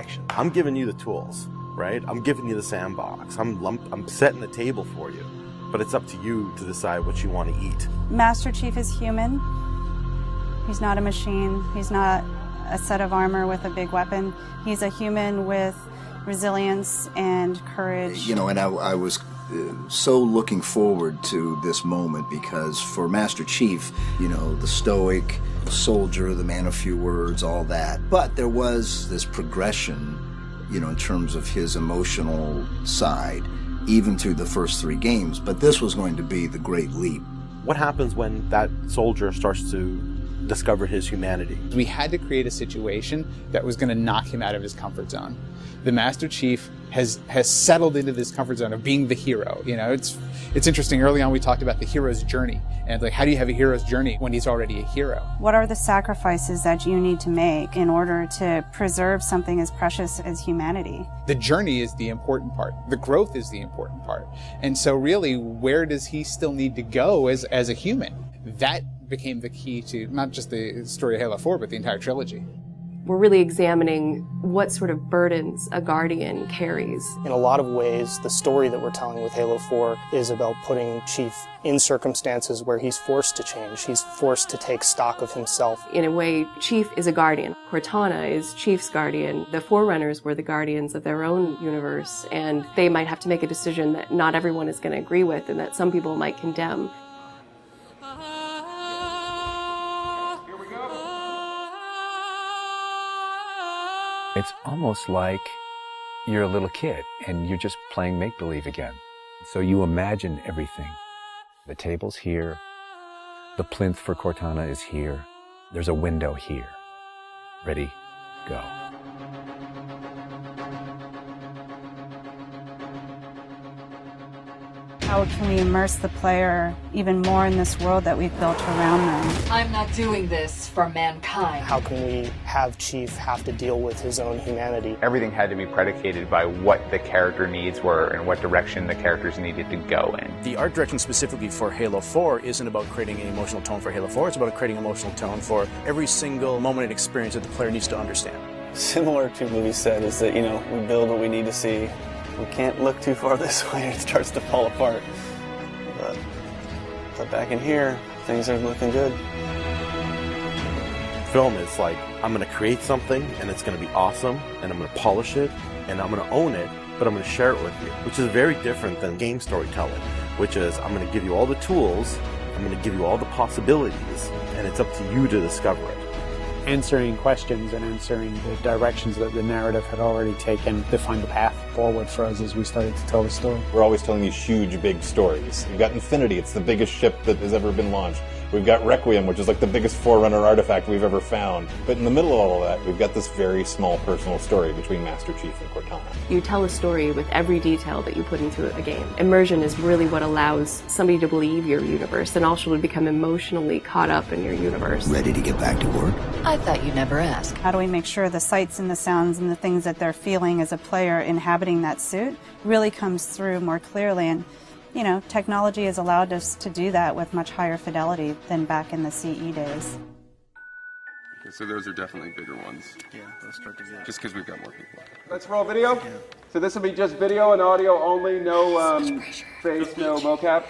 action. I'm giving you the tools, right? I'm giving you the sandbox. I'm setting the table for you. But it's up to you to decide what you want to eat. Master Chief is human. He's not a machine. He's not a set of armor with a big weapon. He's a human with resilience and courage. You know, and I was so looking forward to this moment because for Master Chief, you know, the stoic soldier, the man of few words, all that. But there was this progression, you know, in terms of his emotional side, even through the first 3 games. But this was going to be the great leap. What happens when that soldier starts to discover his humanity? We had to create a situation that was going to knock him out of his comfort zone. The Master Chief has settled into this comfort zone of being the hero. You know, it's interesting. Early on, we talked about the hero's journey, and like, how do you have a hero's journey when he's already a hero? What are the sacrifices that you need to make in order to preserve something as precious as humanity? The journey is the important part. The growth is the important part. And so really, where does he still need to go as a human? That became the key to not just the story of Halo 4, but the entire trilogy. We're really examining what sort of burdens a Guardian carries. In a lot of ways, the story that we're telling with Halo 4 is about putting Chief in circumstances where he's forced to change. He's forced to take stock of himself. In a way, Chief is a Guardian. Cortana is Chief's Guardian. The Forerunners were the Guardians of their own universe, and they might have to make a decision that not everyone is going to agree with and that some people might condemn. It's almost like you're a little kid and you're just playing make-believe again. So you imagine everything. The table's here. The plinth for Cortana is here. There's a window here. Ready, go. How can we immerse the player even more in this world that we've built around them? I'm not doing this for mankind. How can we have Chief have to deal with his own humanity? Everything had to be predicated by what the character needs were and what direction the characters needed to go in. The art direction specifically for Halo 4 isn't about creating an emotional tone for Halo 4, it's about creating an emotional tone for every single moment and experience that the player needs to understand. Similar to what we said is that, you know, we build what we need to see. We can't look too far this way, it starts to fall apart. But back in here, things are looking good. Film is like, I'm going to create something and it's going to be awesome and I'm going to polish it and I'm going to own it, but I'm going to share it with you, which is very different than game storytelling, which is I'm going to give you all the tools, I'm going to give you all the possibilities, and it's up to you to discover it. Answering questions and answering the directions that the narrative had already taken to find the path forward for us as we started to tell the story. We're always telling these huge, big stories. We've got Infinity, it's the biggest ship that has ever been launched. We've got Requiem, which is like the biggest Forerunner artifact we've ever found. But in the middle of all of that, we've got this very small personal story between Master Chief and Cortana. You tell a story with every detail that you put into a game. Immersion is really what allows somebody to believe your universe and also to become emotionally caught up in your universe. Ready to get back to work? I thought you never asked. How do we make sure the sights and the sounds and the things that they're feeling as a player inhabiting that suit really comes through more clearly? And you know, technology has allowed us to do that with much higher fidelity than back in the CE days. Okay, so those are definitely bigger ones. Yeah, those start to get. Just because we've got more people. Let's roll video. Yeah. So this will be just video and audio only, no face, no mocap.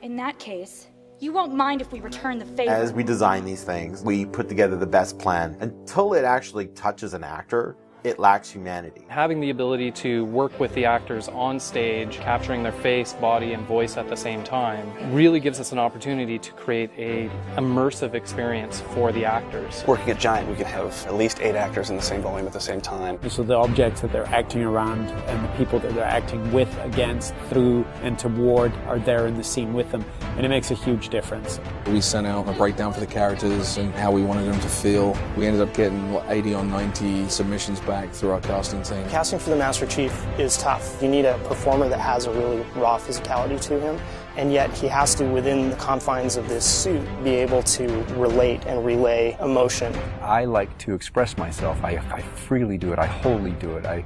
In that case, you won't mind if we return the favor. As we design these things, we put together the best plan. Until it actually touches an actor, it lacks humanity. Having the ability to work with the actors on stage, capturing their face, body, and voice at the same time, really gives us an opportunity to create an immersive experience for the actors. Working at Giant, we could have at least 8 actors in the same volume at the same time. So the objects that they're acting around and the people that they're acting with, against, through, and toward are there in the scene with them, and it makes a huge difference. We sent out a breakdown for the characters and how we wanted them to feel. We ended up getting 80 or 90 submissions back through our casting team. Casting for the Master Chief is tough. You need a performer that has a really raw physicality to him, and yet he has to, within the confines of this suit, be able to relate and relay emotion. I like to express myself. I freely do it. I wholly do it. I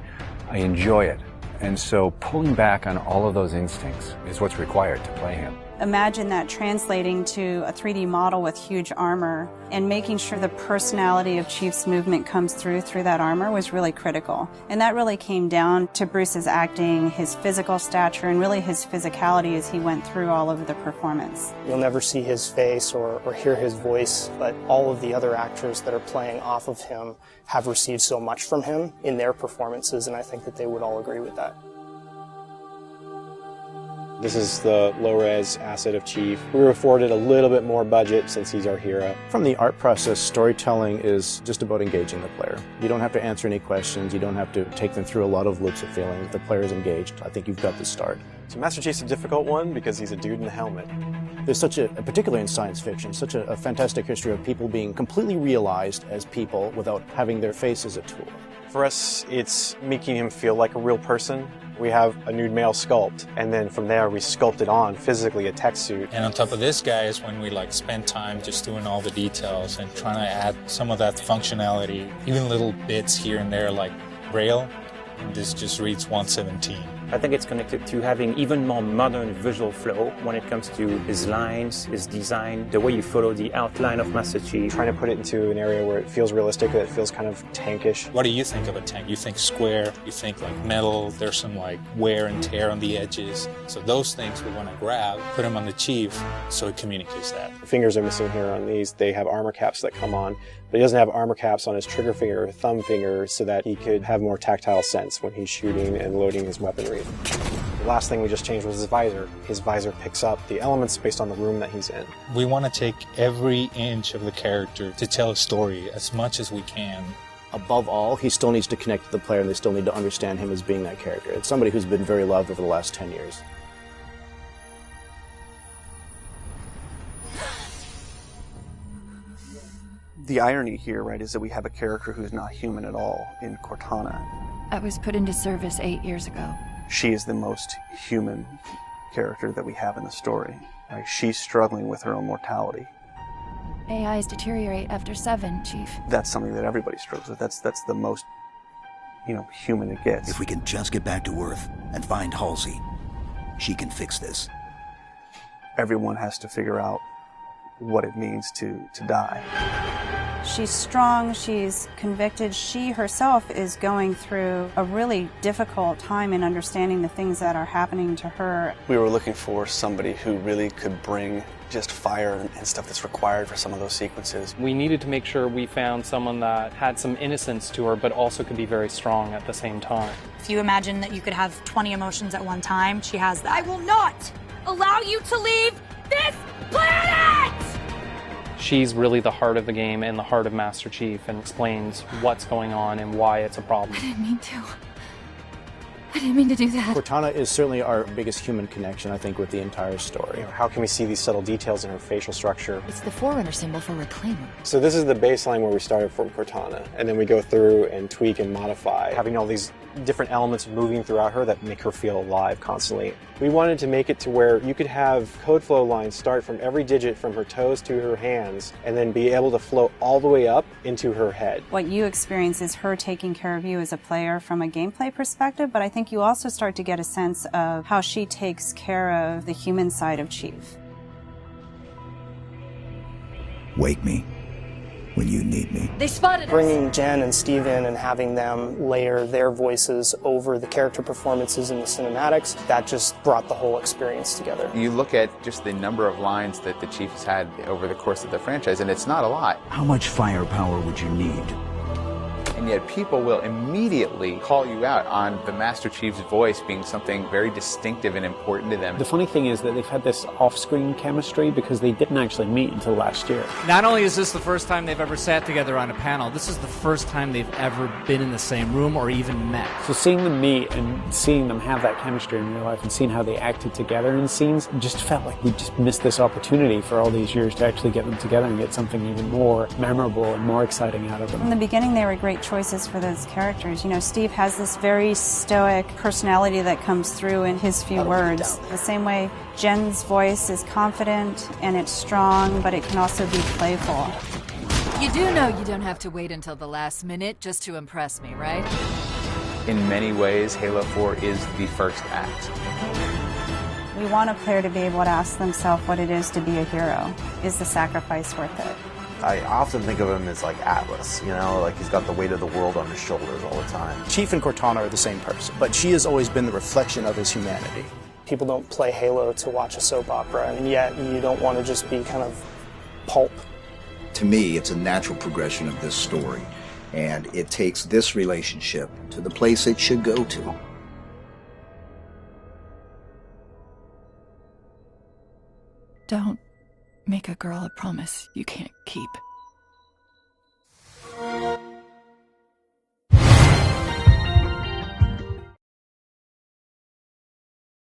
enjoy it. And so pulling back on all of those instincts is what's required to play him. Imagine that translating to a 3D model with huge armor and making sure the personality of Chief's movement comes through that armor was really critical. And that really came down to Bruce's acting, his physical stature, and really his physicality as he went through all of the performance. You'll never see his face or hear his voice, but all of the other actors that are playing off of him have received so much from him in their performances, and I think that they would all agree with that. This is the low-res asset of Chief. We were afforded a little bit more budget since he's our hero. From the art process, storytelling is just about engaging the player. You don't have to answer any questions. You don't have to take them through a lot of loops of feeling. If the player is engaged, I think you've got the start. So Master Chief's a difficult one because he's a dude in a helmet. There's such a, particularly in science fiction, such a fantastic history of people being completely realized as people without having their face as a tool. For us, it's making him feel like a real person. We have a nude male sculpt, and then from there we sculpt it on physically a tech suit. And on top of this guy is when we spend time just doing all the details and trying to add some of that functionality, even little bits here and there like Braille. And this just reads 117. I think it's connected to having even more modern visual flow when it comes to his lines, his design, the way you follow the outline of Master Chief. Trying to put it into an area where it feels realistic, that it feels kind of tankish. What do you think of a tank? You think square, you think metal, there's some wear and tear on the edges. So those things we want to grab, put them on the Chief so it communicates that. The fingers are missing here on these. They have armor caps that come on, but he doesn't have armor caps on his trigger finger or thumb finger so that he could have more tactile sense when he's shooting and loading his weaponry. The last thing we just changed was his visor. His visor picks up the elements based on the room that he's in. We want to take every inch of the character to tell a story as much as we can. Above all, he still needs to connect to the player, and they still need to understand him as being that character. It's somebody who's been very loved over the last 10 years. The irony here, right, is that we have a character who's not human at all in Cortana. I was put into service 8 years ago. She is the most human character that we have in the story. Right? She's struggling with her own mortality. AIs deteriorate after 7, Chief. That's something that everybody struggles with. That's the most, human it gets. If we can just get back to Earth and find Halsey, she can fix this. Everyone has to figure out what it means to die. She's strong, she's convicted. She herself is going through a really difficult time in understanding the things that are happening to her. We were looking for somebody who really could bring just fire and stuff that's required for some of those sequences. We needed to make sure we found someone that had some innocence to her, but also could be very strong at the same time. If you imagine that you could have 20 emotions at one time, she has that. I will not allow you to leave this planet! She's really the heart of the game and the heart of Master Chief, and explains what's going on and why it's a problem. I didn't mean to. I didn't mean to do that. Cortana is certainly our biggest human connection, I think, with the entire story. How can we see these subtle details in her facial structure? It's the Forerunner symbol for Reclaimer. So this is the baseline where we started from Cortana, and then we go through and tweak and modify, having all these different elements moving throughout her that make her feel alive constantly. We wanted to make it to where you could have code flow lines start from every digit from her toes to her hands, and then be able to flow all the way up into her head. What you experience is her taking care of you as a player from a gameplay perspective, but I think you also start to get a sense of how she takes care of the human side of Chief. Wake me when you need me. They spotted us! Bringing Jen and Steve in and having them layer their voices over the character performances in the cinematics, that just brought the whole experience together. You look at just the number of lines that the Chief has had over the course of the franchise, and it's not a lot. How much firepower would you need? And yet people will immediately call you out on the Master Chief's voice being something very distinctive and important to them. The funny thing is that they've had this off-screen chemistry because they didn't actually meet until last year. Not only is this the first time they've ever sat together on a panel, this is the first time they've ever been in the same room or even met. So seeing them meet and seeing them have that chemistry in real life and seeing how they acted together in scenes just felt like we just missed this opportunity for all these years to actually get them together and get something even more memorable and more exciting out of them. In the beginning, they were great choices for those characters. Steve has this very stoic personality that comes through in his few words. The same way Jen's voice is confident and it's strong, but it can also be playful. You do know you don't have to wait until the last minute just to impress me, right? In many ways, Halo 4 is the first act. We want a player to be able to ask themselves what it is to be a hero. Is the sacrifice worth it? I often think of him as like Atlas, you know, like he's got the weight of the world on his shoulders all the time. Chief and Cortana are the same person, but she has always been the reflection of his humanity. People don't play Halo to watch a soap opera, and yet you don't want to just be kind of pulp. To me, it's a natural progression of this story, and it takes this relationship to the place it should go to. Don't make a girl a promise you can't keep.